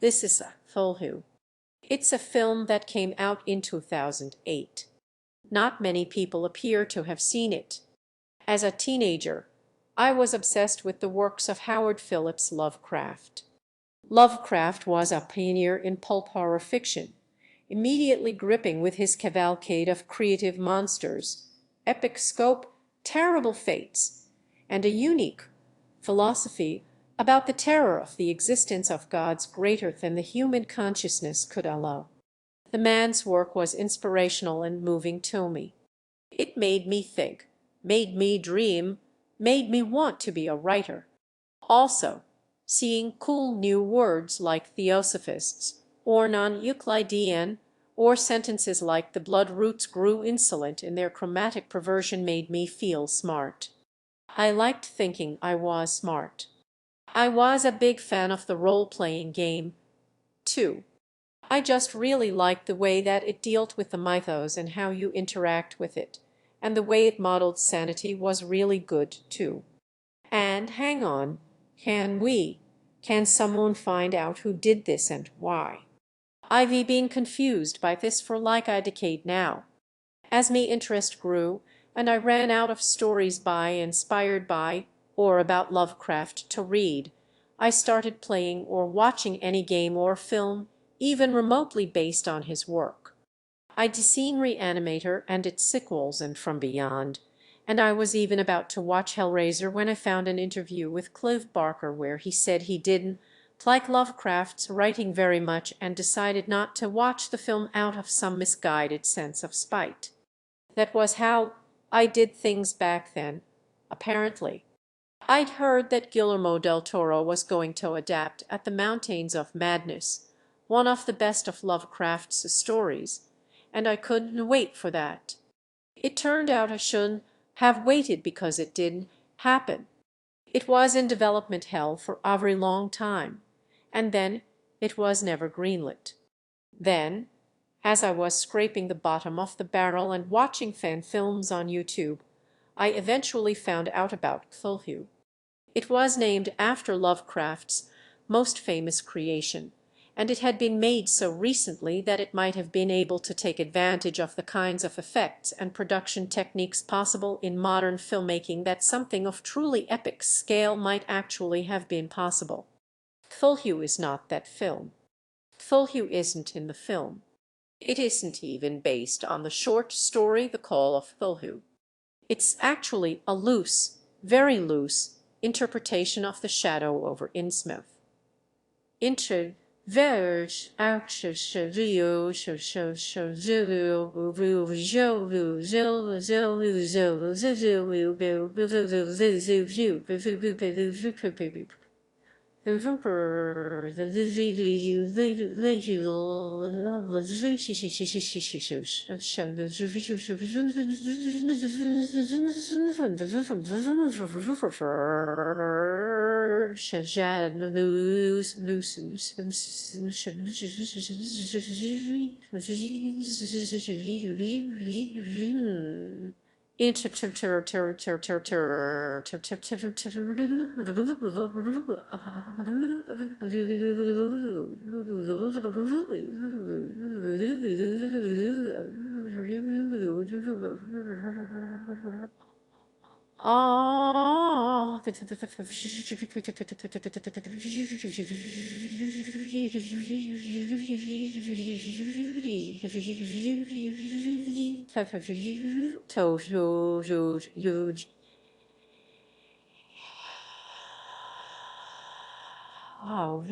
This is Cthulhu. It's a film that came out in 2008. Not many people appear to have seen it. As a teenager, I was obsessed with the works of Howard Phillips Lovecraft. Lovecraft was a pioneer in pulp horror fiction, immediately gripping with his cavalcade of creative monsters, epic scope, terrible fates, and a unique philosophy about the terror of the existence of gods greater than the human consciousness could allow. The man's work was inspirational and moving to me. It made me think, made me dream, made me want to be a writer. Also, seeing cool new words like theosophists, or non-Euclidean, or sentences like the blood roots grew insolent in their chromatic perversion made me feel smart. I liked thinking I was smart. I was a big fan of the role-playing game, too. I just really liked the way that it dealt with the mythos and how you interact with it, and the way it modeled sanity was really good, too. And hang on, can someone find out who did this and why? I've been confused by this for like a decade now. As me interest grew, and I ran out of stories by, inspired by, or about Lovecraft to read, I started playing or watching any game or film, even remotely based on his work. I'd seen Reanimator and its sequels and From Beyond, and I was even about to watch Hellraiser when I found an interview with Clive Barker where he said he didn't like Lovecraft's writing very much and decided not to watch the film out of some misguided sense of spite. That was how I did things back then, apparently. I'd heard that Guillermo del Toro was going to adapt At the Mountains of Madness, one of the best of Lovecraft's stories, and I couldn't wait for that. It turned out I shouldn't have waited because it didn't happen. It was in development hell for a very long time, and then it was never greenlit. Then, as I was scraping the bottom of the barrel and watching fan films on YouTube, I eventually found out about Cthulhu. It was named after Lovecraft's most famous creation, and it had been made so recently that it might have been able to take advantage of the kinds of effects and production techniques possible in modern filmmaking that something of truly epic scale might actually have been possible. Cthulhu is not that film. Cthulhu isn't in the film. It isn't even based on the short story The Call of Cthulhu. It's actually a loose, very loose, interpretation of The Shadow over Innsmouth. Oh,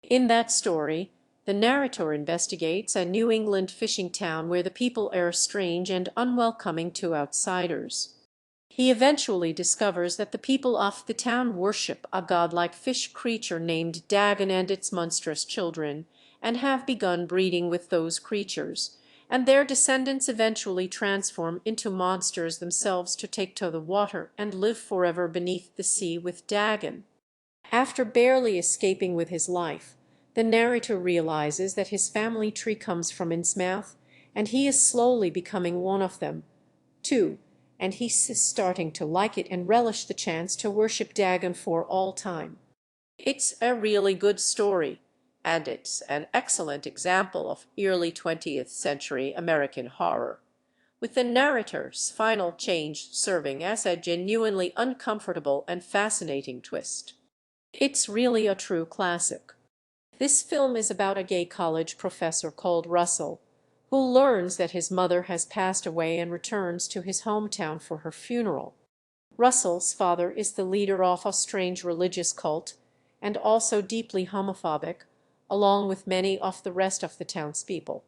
In that story, the narrator investigates a New England fishing town where the people are strange and unwelcoming to outsiders. He eventually discovers that the people of the town worship a godlike fish creature named Dagon and its monstrous children, and have begun breeding with those creatures, and their descendants eventually transform into monsters themselves to take to the water and live forever beneath the sea with Dagon. After barely escaping with his life, the narrator realizes that his family tree comes from Innsmouth, and he is slowly becoming one of them, too, and he's starting to like it and relish the chance to worship Dagon for all time. It's a really good story, and it's an excellent example of early 20th century American horror, with the narrator's final change serving as a genuinely uncomfortable and fascinating twist. It's really a true classic. This film is about a gay college professor called Russell, who learns that his mother has passed away and returns to his hometown for her funeral. Russell's father is the leader of a strange religious cult, and also deeply homophobic, along with many of the rest of the townspeople.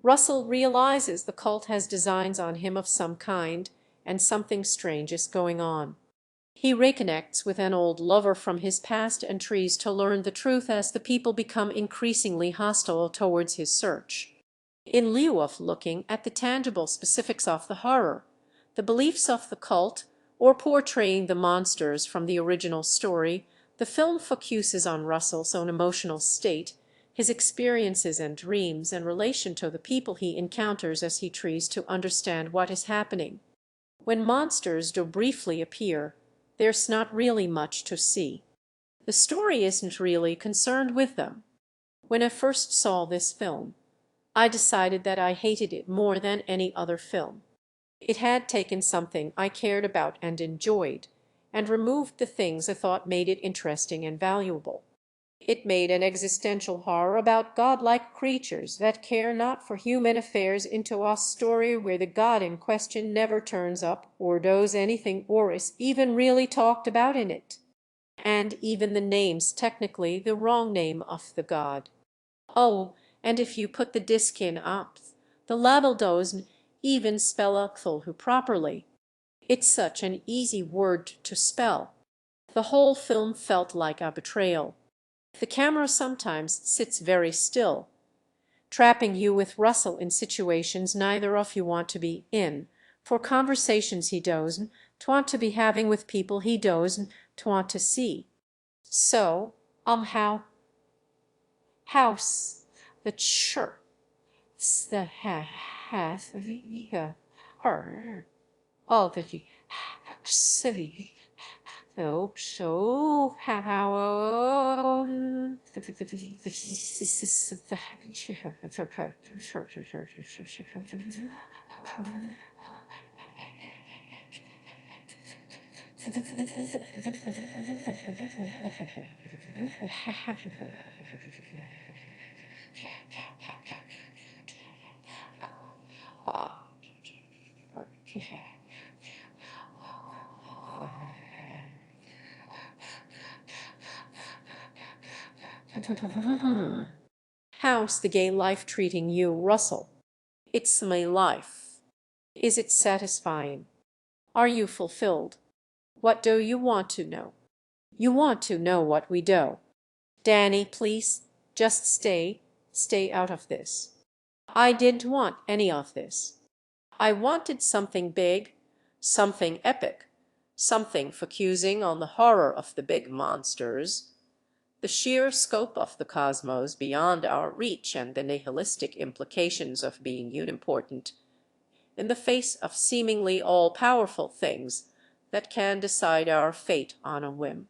Russell realizes the cult has designs on him of some kind, and something strange is going on. He reconnects with an old lover from his past and tries to learn the truth as the people become increasingly hostile towards his search. In lieu of looking at the tangible specifics of the horror, the beliefs of the cult, or portraying the monsters from the original story, the film focuses on Russell's own emotional state, his experiences and dreams, and relation to the people he encounters as he tries to understand what is happening. When monsters do briefly appear, there's not really much to see. The story isn't really concerned with them. When I first saw this film, I decided that I hated it more than any other film. It had taken something I cared about and enjoyed, and removed the things I thought made it interesting and valuable. It made an existential horror about godlike creatures that care not for human affairs into a story where the god in question never turns up or does anything or is even really talked about in it. And even the name's technically the wrong name of the god. Oh, and if you put the disc in opth, the label doesn't even spell Cthulhu properly. It's such an easy word to spell. The whole film felt like a betrayal. The camera sometimes sits very still, trapping you with Russell in situations neither of you want to be in, for conversations he doesn't want to be having with people he doesn't want to see. So, house, the church, the has her, all the city. So how how's the gay life treating you, Russell? It's my life. Is it satisfying? Are you fulfilled? What do you want to know? You want to know what we do. Danny, please, just stay out of this. I didn't want any of this. I wanted something big, something epic, something focusing on the horror of the big monsters, the sheer scope of the cosmos beyond our reach, and the nihilistic implications of being unimportant in the face of seemingly all-powerful things that can decide our fate on a whim.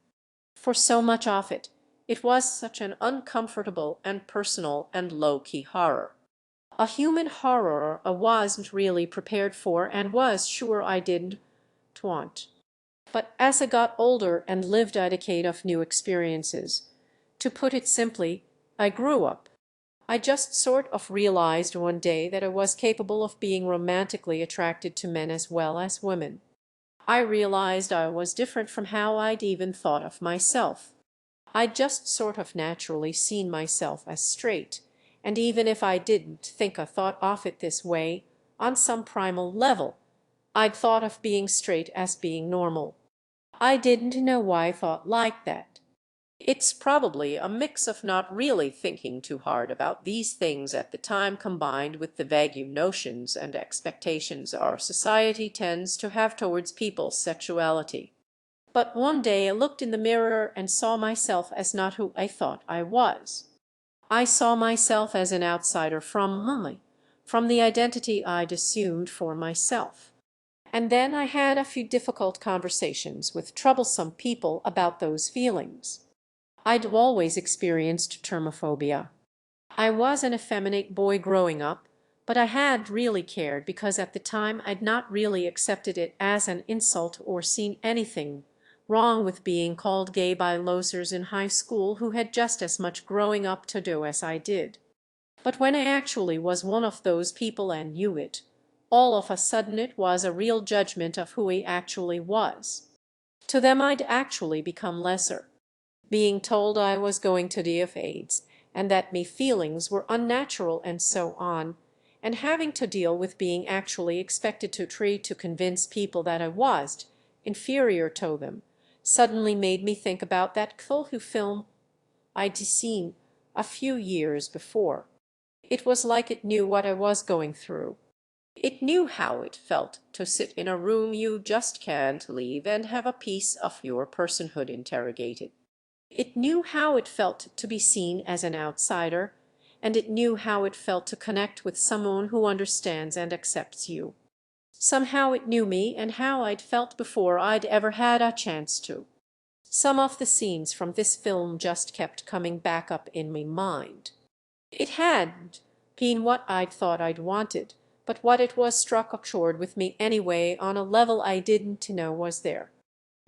For so much of it, it was such an uncomfortable and personal and low-key horror. A human horror I wasn't really prepared for and was sure I didn't want. But as I got older and lived a decade of new experiences, to put it simply, I grew up. I just sort of realized one day that I was capable of being romantically attracted to men as well as women. I realized I was different from how I'd even thought of myself. I'd just sort of naturally seen myself as straight, and even if I didn't think I thought of it this way, on some primal level, I'd thought of being straight as being normal. I didn't know why I thought like that. It's probably a mix of not really thinking too hard about these things at the time, combined with the vague notions and expectations our society tends to have towards people's sexuality. But one day I looked in the mirror and saw myself as not who I thought I was. I saw myself as an outsider from the identity I'd assumed for myself. And then I had a few difficult conversations with troublesome people about those feelings. I'd always experienced termophobia. I was an effeminate boy growing up, but I had really cared because at the time I'd not really accepted it as an insult or seen anything wrong with being called gay by losers in high school who had just as much growing up to do as I did. But when I actually was one of those people and knew it, all of a sudden it was a real judgment of who he actually was. To them I'd actually become lesser. Being told I was going to die of AIDS, and that me feelings were unnatural and so on, and having to deal with being actually expected to try to convince people that I was inferior to them, suddenly made me think about that Cthulhu film I'd seen a few years before. It was like it knew what I was going through. It knew how it felt to sit in a room you just can't leave and have a piece of your personhood interrogated. It knew how it felt to be seen as an outsider, and it knew how it felt to connect with someone who understands and accepts you. Somehow it knew me and how I'd felt before I'd ever had a chance to. Some of the scenes from this film just kept coming back up in my mind. It hadn't been what I'd thought I'd wanted, but what it was struck a chord with me anyway on a level I didn't know was there.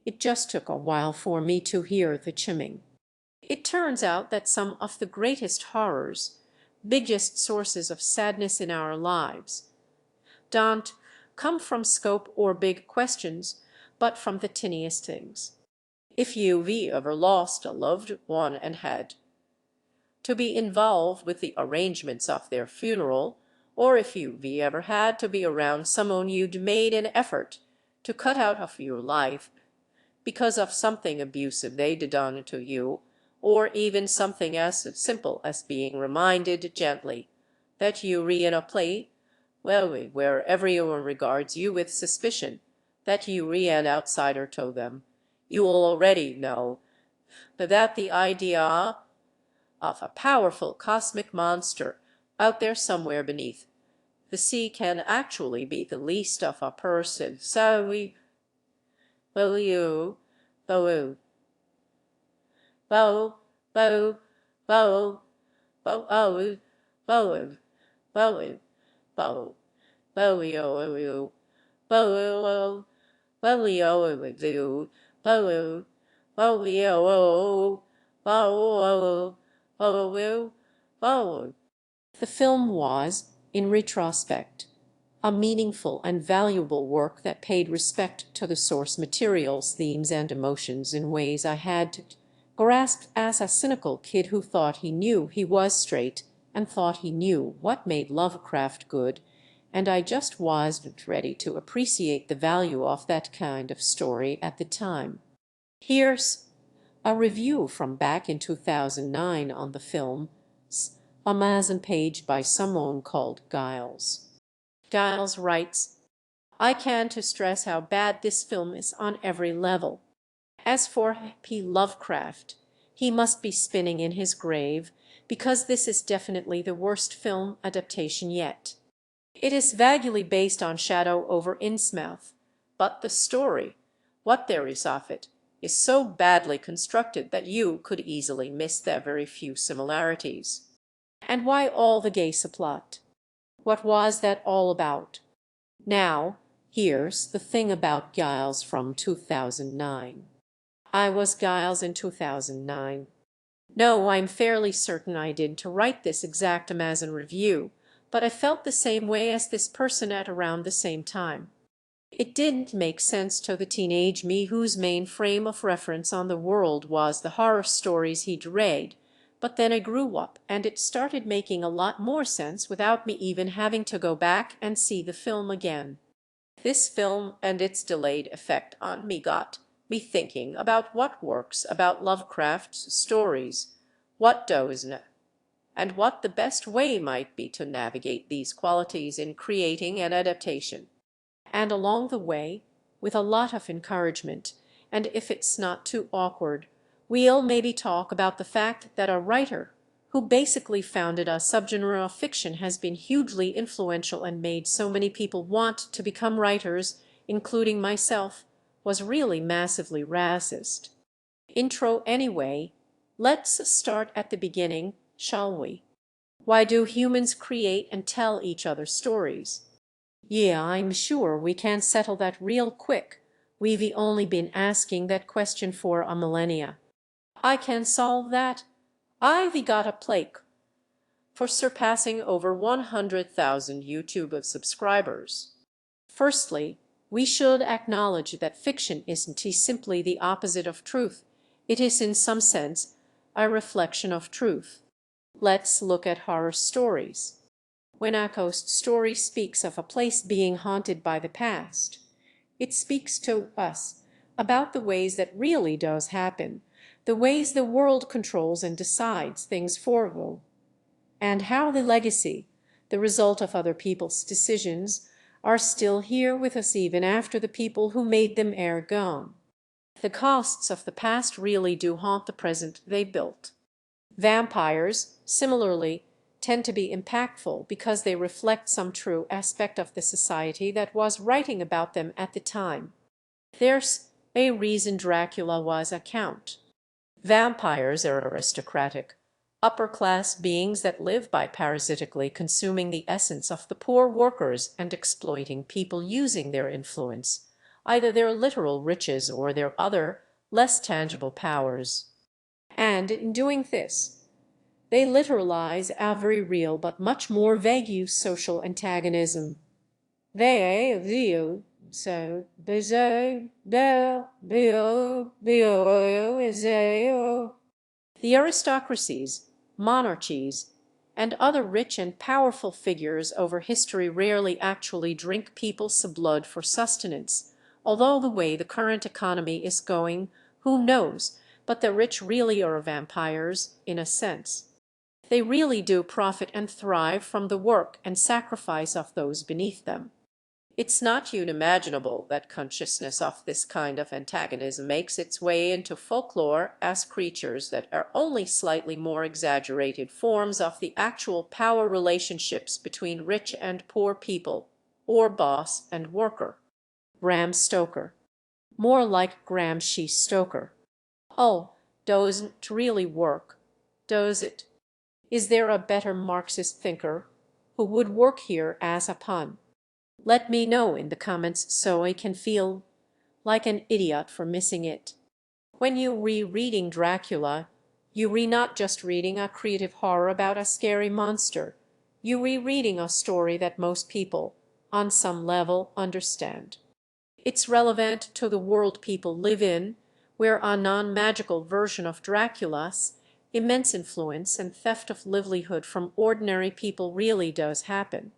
It just took a while for me to hear the chiming. It turns out that some of the greatest horrors, biggest sources of sadness in our lives, don't come from scope or big questions, but from the tiniest things. If you've ever lost a loved one and had to be involved with the arrangements of their funeral, or if you've ever had to be around someone you'd made an effort to cut out of your life because of something abusive they'd done to you, or even something as simple as being reminded gently that you're in a play, well, where everyone regards you with suspicion, that you're an outsider to them, you already know that the idea of a powerful cosmic monster out there somewhere beneath the sea can actually be the least of a person. So will you, bow, bow, bow, bow, bow, bow, bow, bow, bow, bow, yo, bow, bow, yo, bow, bow, yo, bow, bow, bow. The film was, in retrospect, a meaningful and valuable work that paid respect to the source materials, themes, and emotions in ways I had grasped as a cynical kid who thought he knew he was straight and thought he knew what made Lovecraft good, and I just wasn't ready to appreciate the value of that kind of story at the time. Here's a review from back in 2009 on the film, Amazon page by someone called Giles. Giles writes, I can't stress how bad this film is on every level. As for P. Lovecraft, he must be spinning in his grave, because this is definitely the worst film adaptation yet. It is vaguely based on Shadow over Innsmouth, but the story, what there is of it, is so badly constructed that you could easily miss the very few similarities. And why all the gay subplot? What was that all about? Now, here's the thing about Giles from 2009. I was Giles in 2009. No, I'm fairly certain I didn't write this exact Amazon review, but I felt the same way as this person at around the same time. It didn't make sense to the teenage me whose main frame of reference on the world was the horror stories he'd read, but then I grew up and it started making a lot more sense without me even having to go back and see the film again. This film and its delayed effect on me got me thinking about what works about Lovecraft's stories, what doesn't, and what the best way might be to navigate these qualities in creating an adaptation. And along the way, with a lot of encouragement, and if it's not too awkward, we'll maybe talk about the fact that a writer who basically founded a subgenre of fiction has been hugely influential and made so many people want to become writers, including myself, was really massively racist. Intro anyway, let's start at the beginning, shall we? Why do humans create and tell each other stories? Yeah, I'm sure we can settle that real quick. We've only been asking that question for a millennia. I can solve that. I've got a plaque for surpassing over 100,000 YouTube subscribers. Firstly, we should acknowledge that fiction isn't simply the opposite of truth. It is in some sense a reflection of truth. Let's look at horror stories. When a ghost story speaks of a place being haunted by the past, it speaks to us about the ways that really does happen, the ways the world controls and decides things for you, and how the legacy, the result of other people's decisions, are still here with us even after the people who made them are gone. The costs of the past really do haunt the present they built. Vampires, similarly, tend to be impactful because they reflect some true aspect of the society that was writing about them at the time. There's a reason Dracula was a count. Vampires are aristocratic, upper-class beings that live by parasitically consuming the essence of the poor workers and exploiting people using their influence, either their literal riches or their other, less tangible powers. And in doing this, they literalize a very real but much more vague social antagonism. They view so the aristocracies, monarchies, and other rich and powerful figures over history rarely actually drink people's blood for sustenance, although the way the current economy is going, who knows, but the rich really are vampires, in a sense. They really do profit and thrive from the work and sacrifice of those beneath them. It's not unimaginable that consciousness of this kind of antagonism makes its way into folklore as creatures that are only slightly more exaggerated forms of the actual power relationships between rich and poor people, or boss and worker. Bram Stoker. More like Gramsci Stoker. Oh, doesn't really work, does it? Is there a better Marxist thinker who would work here as a pun? Let me know in the comments so I can feel like an idiot for missing it. When you rereading Dracula, you not just reading a creative horror about a scary monster. You rereading a story that most people, on some level, understand. It's relevant to the world people live in, where a non-magical version of Dracula's immense influence and theft of livelihood from ordinary people really does happen.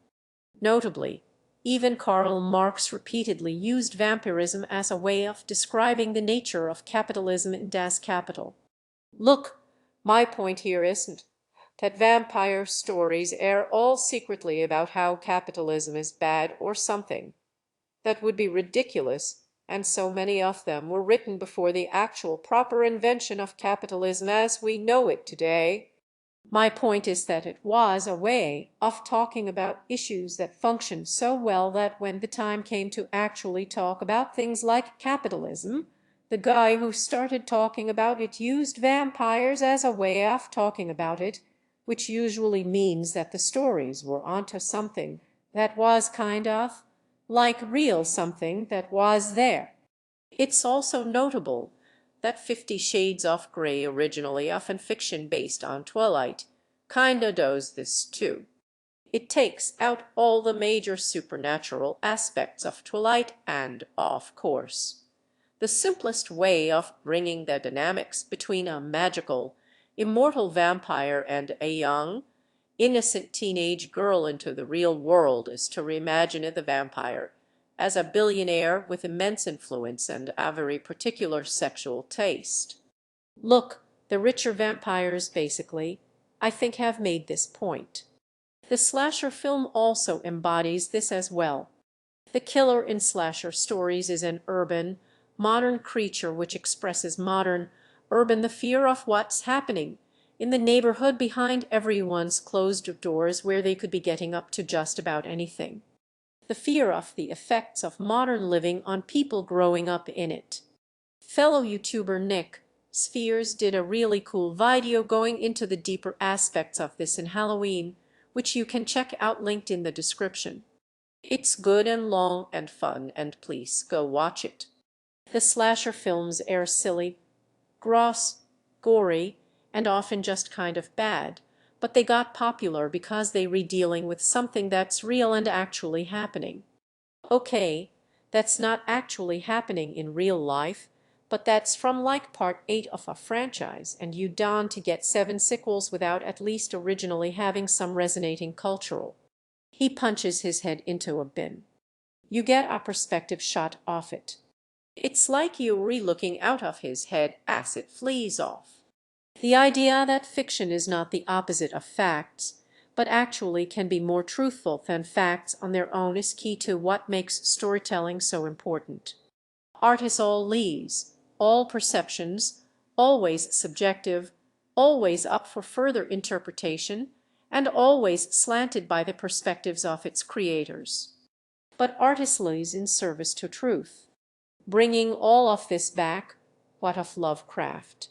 Notably, even Karl Marx repeatedly used vampirism as a way of describing the nature of capitalism in Das Kapital. Look, my point here isn't that vampire stories are all secretly about how capitalism is bad or something. That would be ridiculous, and so many of them were written before the actual proper invention of capitalism as we know it today. My point is that it was a way of talking about issues that functioned so well that when the time came to actually talk about things like capitalism, the guy who started talking about it used vampires as a way of talking about it, which usually means that the stories were onto something that was kind of like real something that was there. It's also notable that 50 Shades of Grey, originally a fiction based on Twilight, kinda does this too. It takes out all the major supernatural aspects of Twilight and, of course, the simplest way of bringing the dynamics between a magical, immortal vampire and a young, innocent teenage girl into the real world is to reimagine the vampire as a billionaire with immense influence and a very particular sexual taste. Look, the richer vampires, basically, I think have made this point. The slasher film also embodies this as well. The killer in slasher stories is an urban, modern creature which expresses modern, urban the fear of what's happening in the neighborhood behind everyone's closed doors where they could be getting up to just about anything. The fear of the effects of modern living on people growing up in it. Fellow YouTuber Nick Spheres did a really cool video going into the deeper aspects of this in Halloween, which you can check out linked in the description. It's good and long and fun, and please go watch it. The slasher films are silly, gross, gory, and often just kind of bad, but they got popular because they were dealing with something that's real and actually happening. Okay, that's not actually happening in real life, but that's from like part 8 of a franchise, and you don't to get 7 sequels without at least originally having some resonating cultural. He punches his head into a bin. You get a perspective shot off it. It's like you re-looking out of his head as it flees off. The idea that fiction is not the opposite of facts, but actually can be more truthful than facts on their own is key to what makes storytelling so important. Art is all leaves, all perceptions, always subjective, always up for further interpretation, and always slanted by the perspectives of its creators. But art is leaves in service to truth. Bringing all of this back, what of Lovecraft?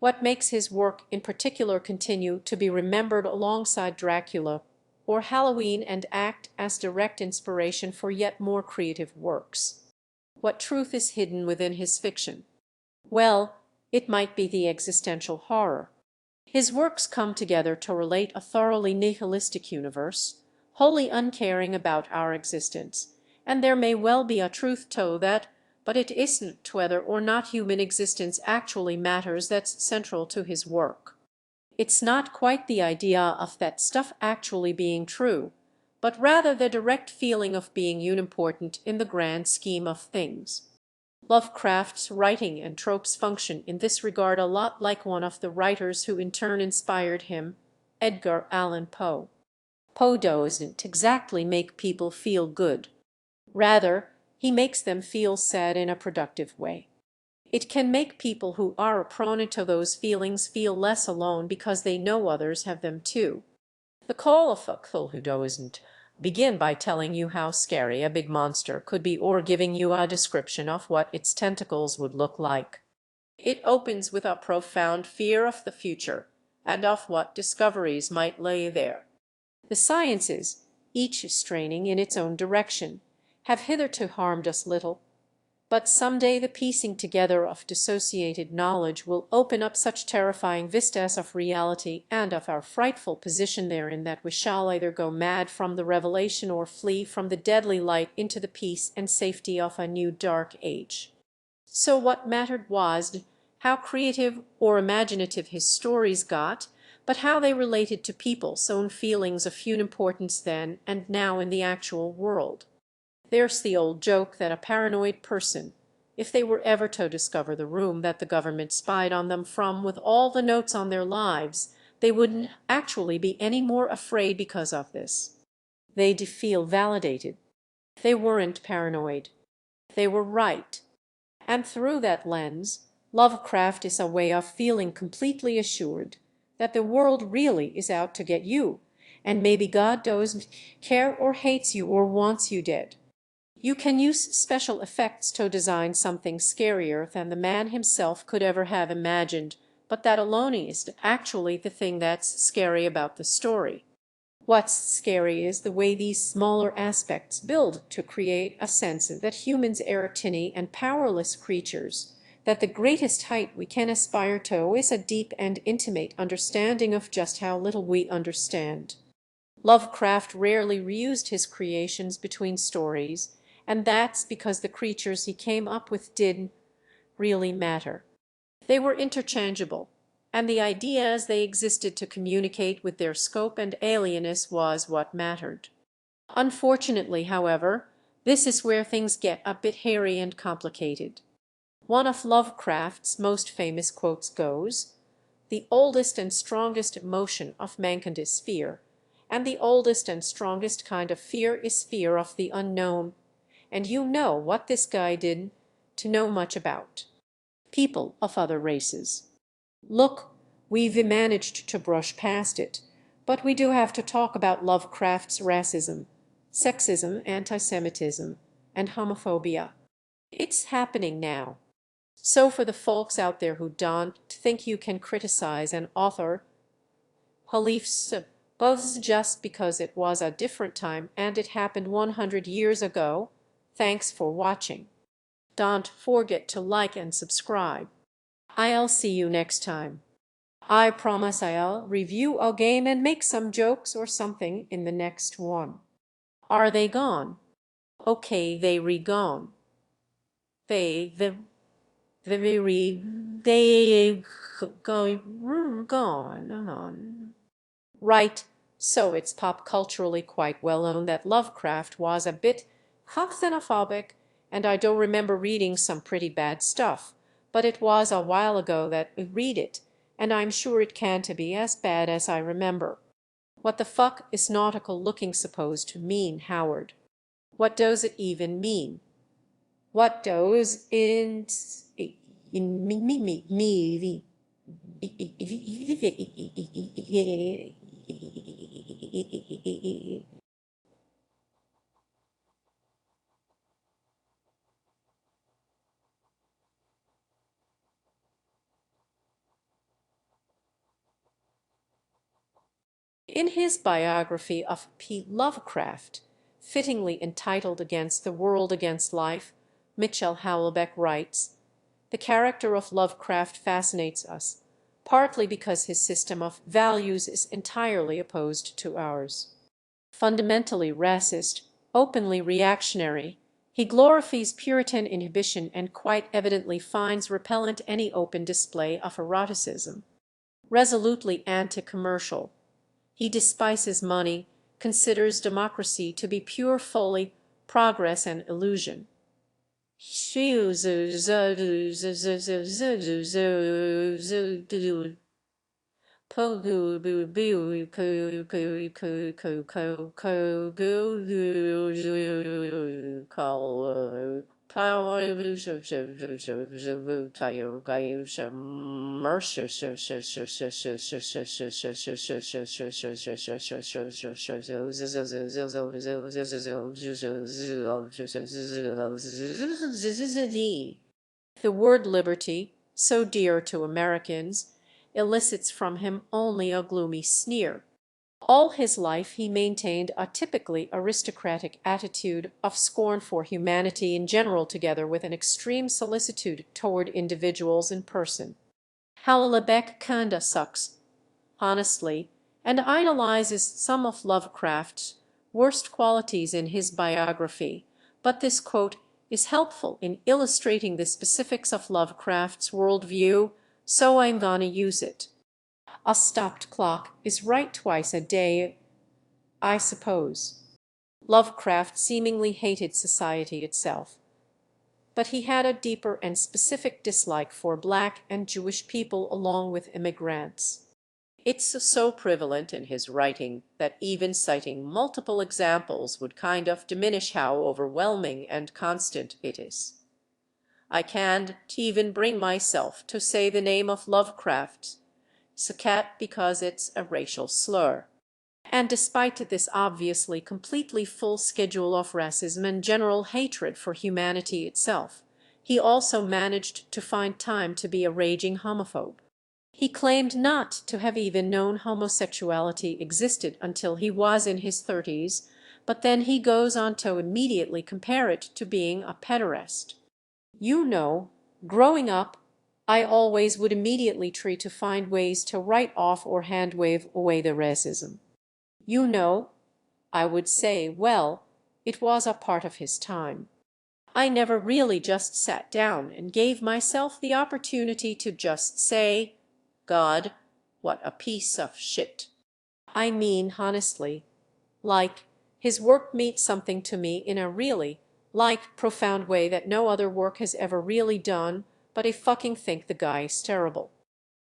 What makes his work in particular continue to be remembered alongside Dracula or Halloween and act as direct inspiration for yet more creative works? What truth is hidden within his fiction? Well, it might be the existential horror. His works come together to relate a thoroughly nihilistic universe, wholly uncaring about our existence, and there may well be a truth to that, but it isn't whether or not human existence actually matters that's central to his work. It's not quite the idea of that stuff actually being true, but rather the direct feeling of being unimportant in the grand scheme of things. Lovecraft's writing and tropes function in this regard a lot like one of the writers who in turn inspired him, Edgar Allan Poe. Poe doesn't exactly make people feel good. Rather, he makes them feel sad in a productive way. It can make people who are prone to those feelings feel less alone because they know others have them too. The Call of Cthulhu doesn't begin by telling you how scary a big monster could be or giving you a description of what its tentacles would look like. It opens with a profound fear of the future and of what discoveries might lay there. The sciences, each straining in its own direction, have hitherto harmed us little, but some day the piecing together of dissociated knowledge will open up such terrifying vistas of reality and of our frightful position therein that we shall either go mad from the revelation or flee from the deadly light into the peace and safety of a new dark age. So what mattered was how creative or imaginative his stories got, but how they related to people's own feelings of few importance then and now in the actual world. There's the old joke that a paranoid person, if they were ever to discover the room that the government spied on them from with all the notes on their lives, they wouldn't actually be any more afraid because of this. They'd feel validated. They weren't paranoid. They were right. And through that lens, Lovecraft is a way of feeling completely assured that the world really is out to get you, and maybe God doesn't care or hates you or wants you dead. You can use special effects to design something scarier than the man himself could ever have imagined, but that alone is actually the thing that's scary about the story. What's scary is the way these smaller aspects build to create a sense that humans are tiny and powerless creatures, that the greatest height we can aspire to is a deep and intimate understanding of just how little we understand. Lovecraft rarely reused his creations between stories, and that's because the creatures he came up with didn't really matter. They were interchangeable, and the ideas they existed to communicate with their scope and alienness was what mattered. Unfortunately, however, This is where things get a bit hairy and complicated. One of Lovecraft's most famous quotes goes, "The oldest and strongest emotion of mankind is fear, and the oldest and strongest kind of fear is fear of the unknown, and you know what this guy did to know much about people of other races. Look, we've managed to brush past it, but we do have to talk about Lovecraft's racism, sexism, anti-Semitism, and homophobia. It's happening now. So for the folks out there who don't think you can criticize an author, beliefs both just because it was a different time and it happened 100 years ago, thanks for watching. Don't forget to like and subscribe. I'll see you next time. I promise I'll review a game and make some jokes or something in the next one. Are they gone? Okay, they re-gone. They gone. Right, so it's pop culturally quite well known that Lovecraft was a bit xenophobic, and I do remember reading some pretty bad stuff, but it was a while ago that I read it, and I'm sure it can't be as bad as I remember. What the fuck is nautical looking supposed to mean, Howard? What does it even mean? What does in me In his biography of P. Lovecraft, fittingly entitled Against the World, Against Life, Mitchell Houellebecq writes, "The character of Lovecraft fascinates us, partly because his system of values is entirely opposed to ours. Fundamentally racist, openly reactionary, he glorifies Puritan inhibition and quite evidently finds repellent any open display of eroticism. Resolutely anti-commercial, he despises money, considers democracy to be pure folly, progress, and illusion. The word liberty, so dear to Americans, elicits from him only a gloomy sneer. All his life he maintained a typically aristocratic attitude of scorn for humanity in general, together with an extreme solicitude toward individuals in person. Houellebecq kinda sucks, honestly, and idolizes some of Lovecraft's worst qualities in his biography, but this quote is helpful in illustrating the specifics of Lovecraft's worldview, so I'm gonna use it. A stopped clock is right twice a day, I suppose. Lovecraft seemingly hated society itself, but he had a deeper and specific dislike for Black and Jewish people along with immigrants. It's so prevalent in his writing that even citing multiple examples would kind of diminish how overwhelming and constant it is. I can't even bring myself to say the name of Lovecraft, Sakat, because it's a racial slur. And despite this obviously completely full schedule of racism and general hatred for humanity itself, he also managed to find time to be a raging homophobe. He claimed not to have even known homosexuality existed until he was in his 30s, but then he goes on to immediately compare it to being a pederast. You know, growing up, I always would immediately try to find ways to write off or hand-wave away the racism. You know, I would say, well, it was a part of his time. I never really just sat down and gave myself the opportunity to just say, God, what a piece of shit. I mean, honestly, like, his work means something to me in a really like profound way that no other work has ever really done, but I fucking think the guy is terrible.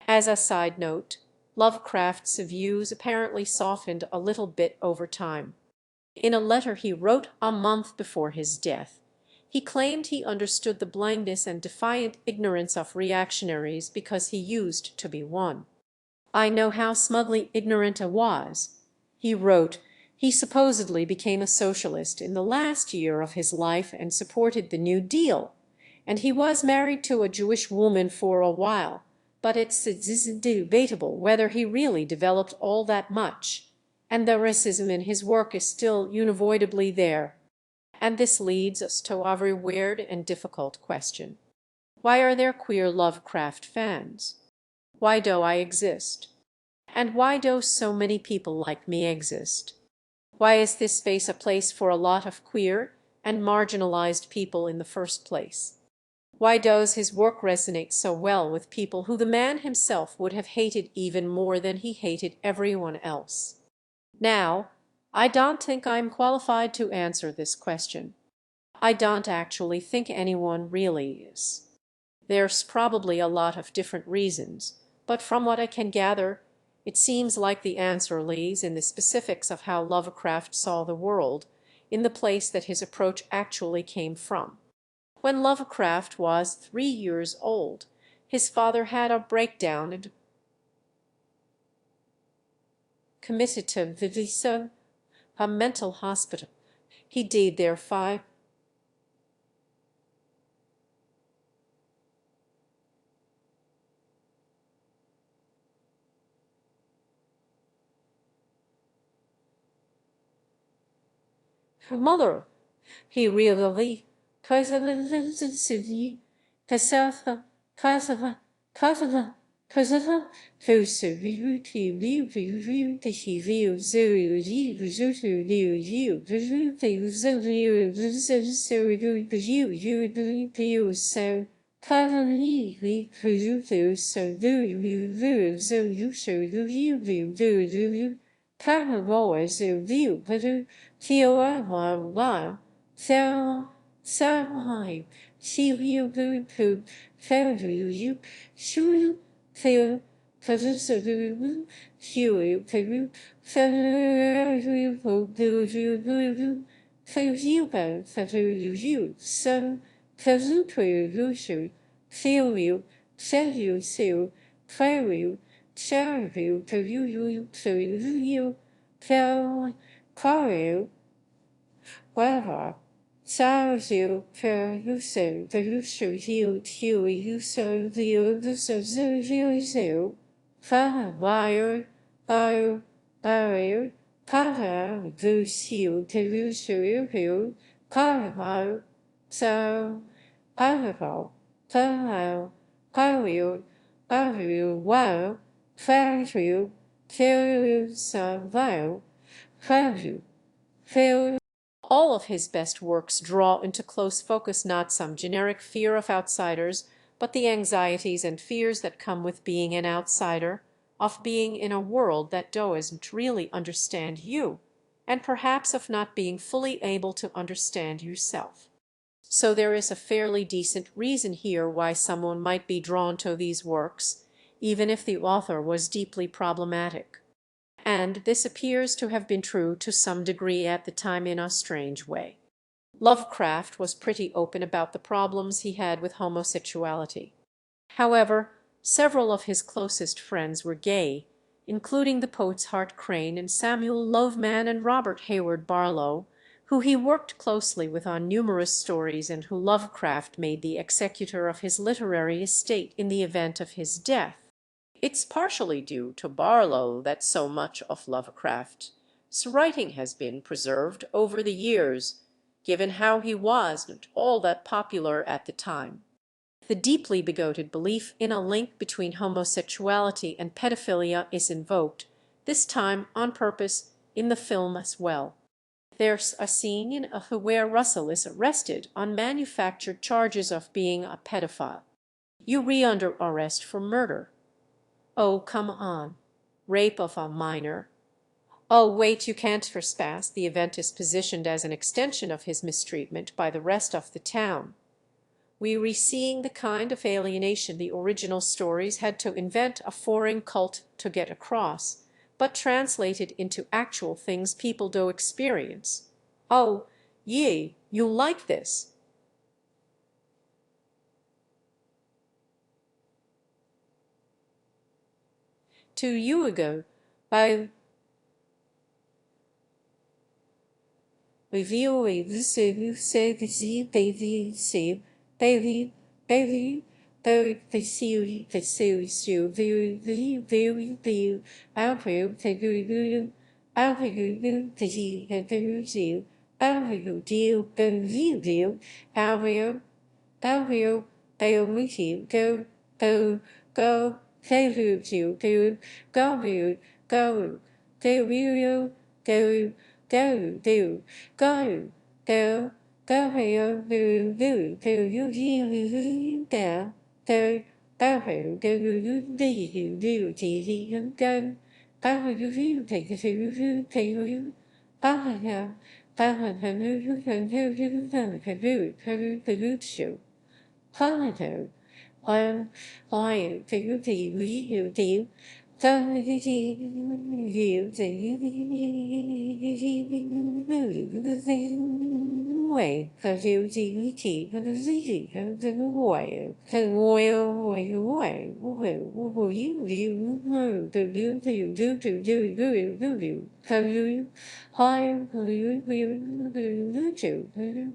As a side note, Lovecraft's views apparently softened a little bit over time. In a letter he wrote a month before his death, he claimed he understood the blindness and defiant ignorance of reactionaries because he used to be one. "I know how smugly ignorant I was," he wrote. He supposedly became a socialist in the last year of his life and supported the New Deal, and he was married to a Jewish woman for a while, but it's debatable whether he really developed all that much, and the racism in his work is still unavoidably there. And this leads us to a very weird and difficult question. Why are there queer Lovecraft fans? Why do I exist? And why do so many people like me exist? Why is this space a place for a lot of queer and marginalized people in the first place? Why does his work resonate so well with people who the man himself would have hated even more than he hated everyone else? Now, I don't think I'm qualified to answer this question. I don't actually think anyone really is. There's probably a lot of different reasons, but from what I can gather, it seems like the answer lies in the specifics of how Lovecraft saw the world, in the place that his approach actually came from. When Lovecraft was 3 years old, his father had a breakdown and committed to Vcodec, a mental hospital. He died there 5. Her mother, he really, so, high. See you, poo, you, shoo, feel, you, you, Peru, you, so, feel you, sell you, seal, fire you, share you, you, so you, tell, call you, whatever. Sounds you, per you so, the you show you so, the you so, you, fire, para, goose you, to you show you, carnival, so, carnival, carnival, wow, fair you, kill you, some, wow, fair you. All of his best works draw into close focus not some generic fear of outsiders, but the anxieties and fears that come with being an outsider, of being in a world that doesn't really understand you, and perhaps of not being fully able to understand yourself. So there is a fairly decent reason here why someone might be drawn to these works, even if the author was deeply problematic. And this appears to have been true to some degree at the time in a strange way. Lovecraft was pretty open about the problems he had with homosexuality. However, several of his closest friends were gay, including the poets Hart Crane and Samuel Loveman and Robert Hayward Barlow, who he worked closely with on numerous stories and who Lovecraft made the executor of his literary estate in the event of his death. It's partially due to Barlow that so much of Lovecraft's writing has been preserved over the years, given how he wasn't all that popular at the time. The deeply bigoted belief in a link between homosexuality and pedophilia is invoked, this time on purpose, in the film as well. There's a scene in where Russell is arrested on manufactured charges of being a pedophile. You re-under arrest for murder. Oh, come on. Rape of a minor. Oh, wait, you can't trespass. The event is positioned as an extension of his mistreatment by the rest of the town. We re seeing the kind of alienation the original stories had to invent a foreign cult to get across, but translated into actual things people do experience. Oh, ye, you like this. Two years ago, by reviewing the say the sea, baby, see, baby, baby, the series, you very, I'll take you, I'll take you, the sea, and the I'll deal, the review, I'll they only see, go, say you, go, they will, go, do, go, do, go, down, do, go, holiday, I do the way, because you see the way,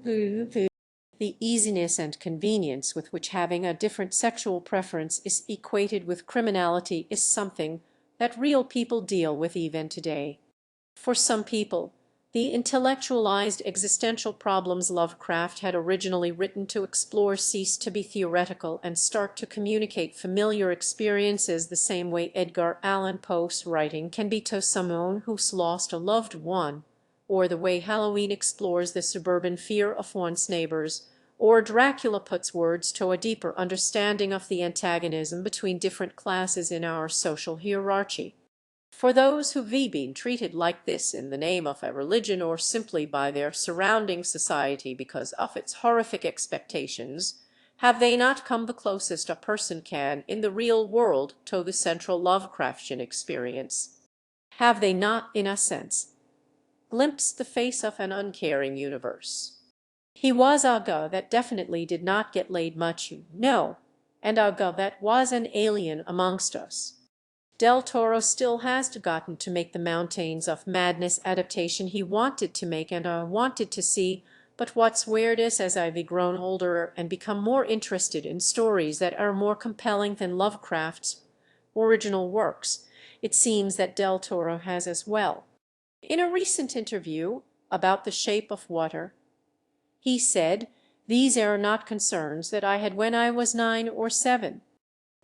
the way, the easiness and convenience with which having a different sexual preference is equated with criminality is something that real people deal with even today. For some people, the intellectualized existential problems Lovecraft had originally written to explore cease to be theoretical and start to communicate familiar experiences the same way Edgar Allan Poe's writing can be to someone who's lost a loved one, or the way Halloween explores the suburban fear of one's neighbors, or Dracula puts words to a deeper understanding of the antagonism between different classes in our social hierarchy. For those who've been treated like this in the name of a religion or simply by their surrounding society because of its horrific expectations, have they not come the closest a person can in the real world to the central Lovecraftian experience? Have they not, in a sense, glimpsed the face of an uncaring universe? He was a guy that definitely did not get laid much, you know, and a guy that was an alien amongst us. Del Toro still has gotten to make the Mountains of Madness adaptation he wanted to make and I wanted to see, but what's weird is as I've grown older and become more interested in stories that are more compelling than Lovecraft's original works, it seems that Del Toro has as well. In a recent interview about The Shape of Water, he said, "These are not concerns that I had when I was 9 or 7.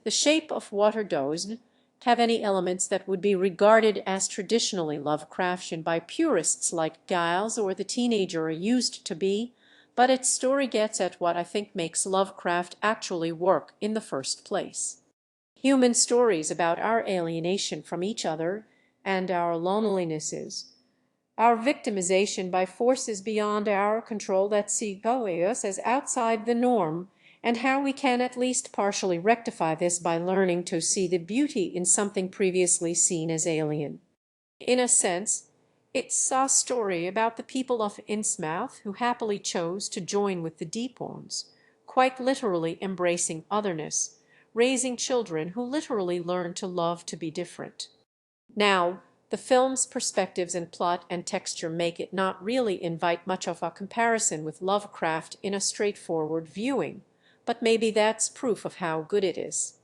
The Shape of Water doesn't have any elements that would be regarded as traditionally Lovecraftian by purists like Giles or the teenager used to be, but its story gets at what I think makes Lovecraft actually work in the first place. Human stories about our alienation from each other and our lonelinesses, our victimization by forces beyond our control that see us as outside the norm, and how we can at least partially rectify this by learning to see the beauty in something previously seen as alien. In a sense, it's a story about the people of Innsmouth who happily chose to join with the deep ones, quite literally embracing otherness, raising children who literally learn to love to be different. Now, the film's perspectives and plot and texture make it not really invite much of a comparison with Lovecraft in a straightforward viewing, but maybe that's proof of how good it is.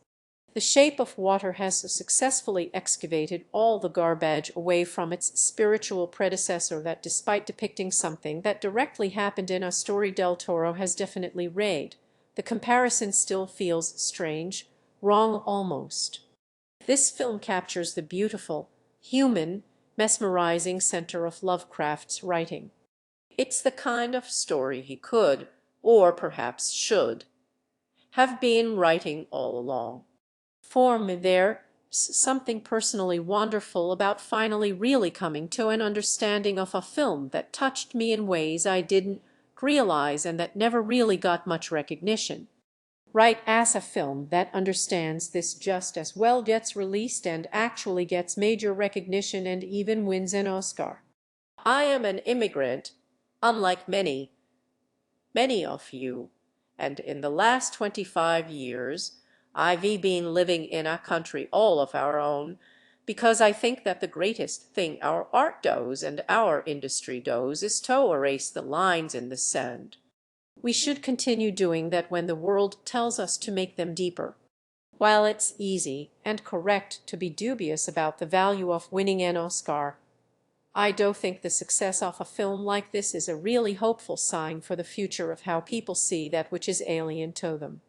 The Shape of Water has successfully excavated all the garbage away from its spiritual predecessor that despite depicting something that directly happened in a story Del Toro has definitely read, the comparison still feels strange, wrong almost. This film captures the beautiful, human, mesmerizing center of Lovecraft's writing. It's the kind of story he could, or perhaps should, have been writing all along. For me there something personally wonderful about finally really coming to an understanding of a film that touched me in ways I didn't realize and that never really got much recognition. Right as a film that understands this just as well gets released and actually gets major recognition and even wins an Oscar. I am an immigrant, unlike many of you, and in the last 25 years I've been living in a country all of our own, because I think that the greatest thing our art does and our industry does is to erase the lines in the sand. We should continue doing that when the world tells us to make them deeper. While it's easy and correct to be dubious about the value of winning an Oscar, I do think the success of a film like this is a really hopeful sign for the future of how people see that which is alien to them.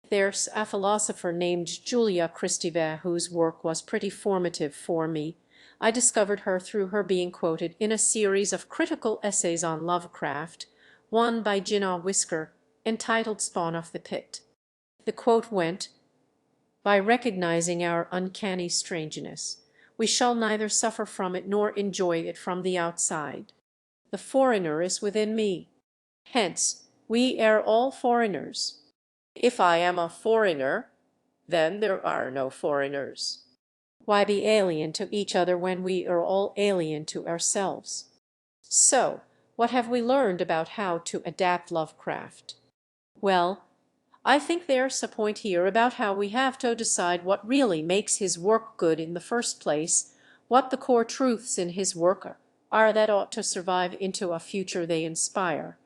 There's a philosopher named Julia Kristeva whose work was pretty formative for me. I discovered her through her being quoted in a series of critical essays on Lovecraft, one by Gina Whisker, entitled Spawn of the Pit. The quote went, "By recognizing our uncanny strangeness, we shall neither suffer from it nor enjoy it from the outside. The foreigner is within me. Hence, we are all foreigners. If I am a foreigner, then there are no foreigners. Why be alien to each other when we are all alien to ourselves?" So, what have we learned about how to adapt Lovecraft? Well, I think there's a point here about how we have to decide what really makes his work good in the first place, what the core truths in his work are that ought to survive into a future they inspire.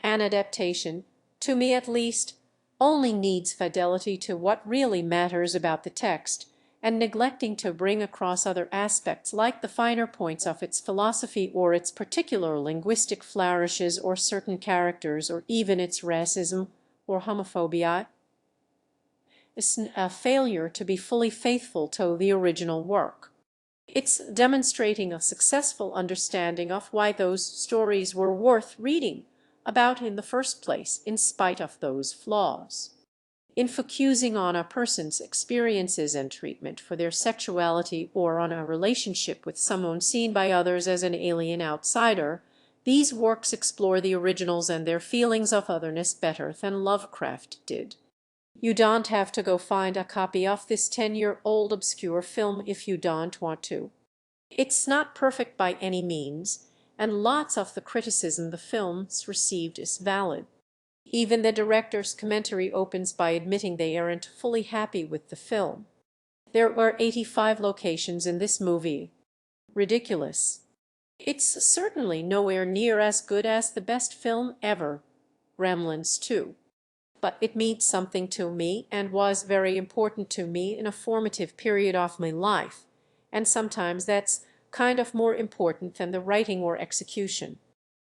An adaptation, to me at least, only needs fidelity to what really matters about the text, and neglecting to bring across other aspects like the finer points of its philosophy or its particular linguistic flourishes or certain characters or even its racism or homophobia, is a failure to be fully faithful to the original work. It's demonstrating a successful understanding of why those stories were worth reading about in the first place, in spite of those flaws. In focusing on a person's experiences and treatment for their sexuality or on a relationship with someone seen by others as an alien outsider, these works explore the originals and their feelings of otherness better than Lovecraft did. You don't have to go find a copy of this 10-year-old obscure film if you don't want to. It's not perfect by any means, and lots of the criticism the film's received is valid. Even the director's commentary opens by admitting they aren't fully happy with the film. There were 85 locations in this movie. Ridiculous. It's certainly nowhere near as good as the best film ever, Gremlins 2. But it means something to me and was very important to me in a formative period of my life, and sometimes that's kind of more important than the writing or execution.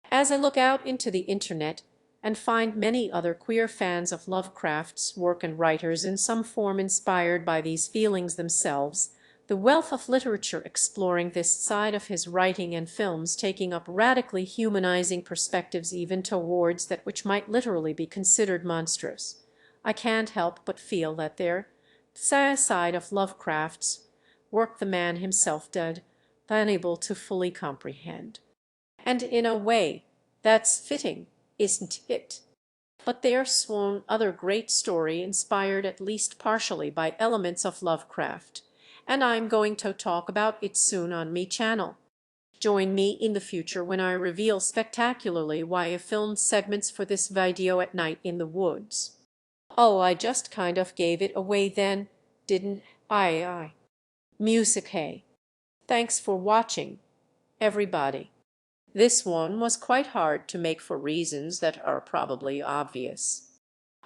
As I look out into the internet and find many other queer fans of Lovecraft's work and writers in some form inspired by these feelings themselves, the wealth of literature exploring this side of his writing and films taking up radically humanizing perspectives even towards that which might literally be considered monstrous, I can't help but feel that there's a side of Lovecraft's work the man himself did, unable to fully comprehend. And in a way, that's fitting, isn't it? But there's one other great story inspired at least partially by elements of Lovecraft, and I'm going to talk about it soon on me channel. Join me in the future when I reveal spectacularly why I filmed segments for this video at night in the woods. Oh, I just kind of gave it away then, didn't I? Music, hey. Thanks for watching, everybody. This one was quite hard to make for reasons that are probably obvious.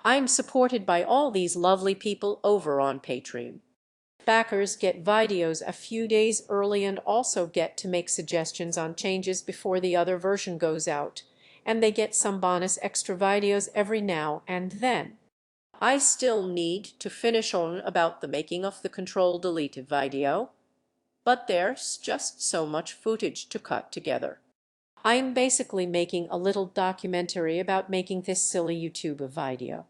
I'm supported by all these lovely people over on Patreon. Backers get videos a few days early and also get to make suggestions on changes before the other version goes out, and they get some bonus extra videos every now and then. I still need to finish on about the making of the Control-Delete video, but there's just so much footage to cut together. I am basically making a little documentary about making this silly YouTube video.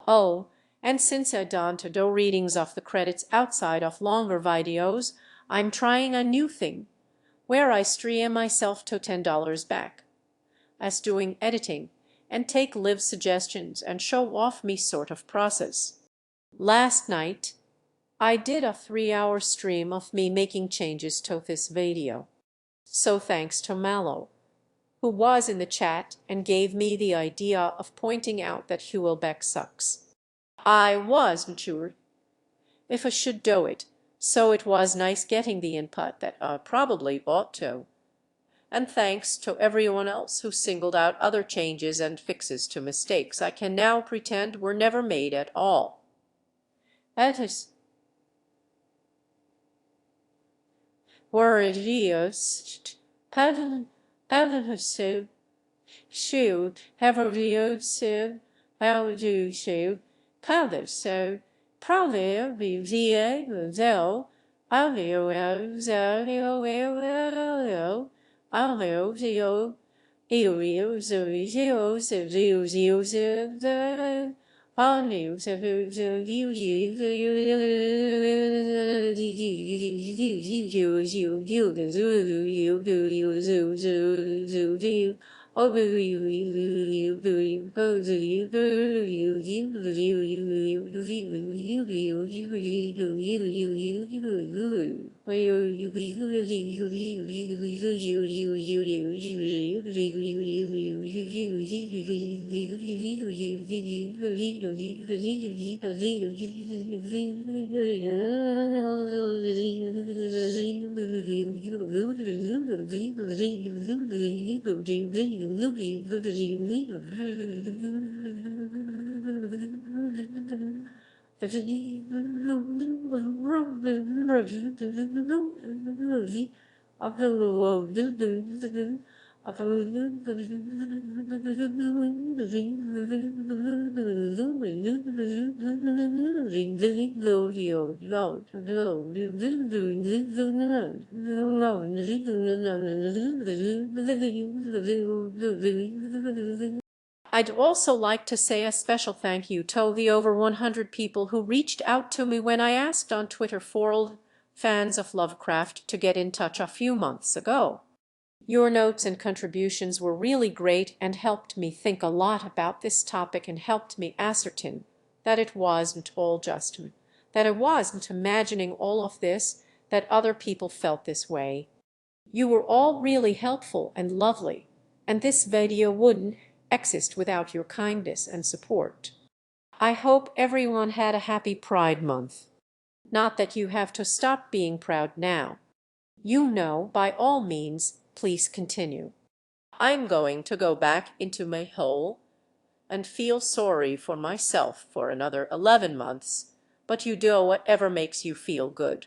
Oh, And since I don't do readings of the credits outside of longer videos, I'm trying a new thing, where I stream myself to $10 back, as doing editing, and take live suggestions and show off me sort of process. Last night, I did a 3-hour stream of me making changes to this video. So thanks to Mallow, who was in the chat and gave me the idea of pointing out that Huelbeck sucks. I wasn't sure if I should do it, so it was nice getting the input that I probably ought to. And thanks to everyone else who singled out other changes and fixes to mistakes I can now pretend were never made at all. That is where it is. Pattern so shoot have a video so how do so color so probably VA though audio I'd also like to say a special thank you to the over 100 people who reached out to me when I asked on Twitter for old fans of Lovecraft to get in touch a few months ago. Your notes and contributions were really great and helped me think a lot about this topic and helped me ascertain that it wasn't all just me, that I wasn't imagining all of this, that other people felt this way. You were all really helpful and lovely, and this video wouldn't exist without your kindness and support. I hope everyone had a happy Pride Month. Not that you have to stop being proud now. You know, by all means, please continue. I'm going to go back into my hole and feel sorry for myself for another 11 months, but you do whatever makes you feel good.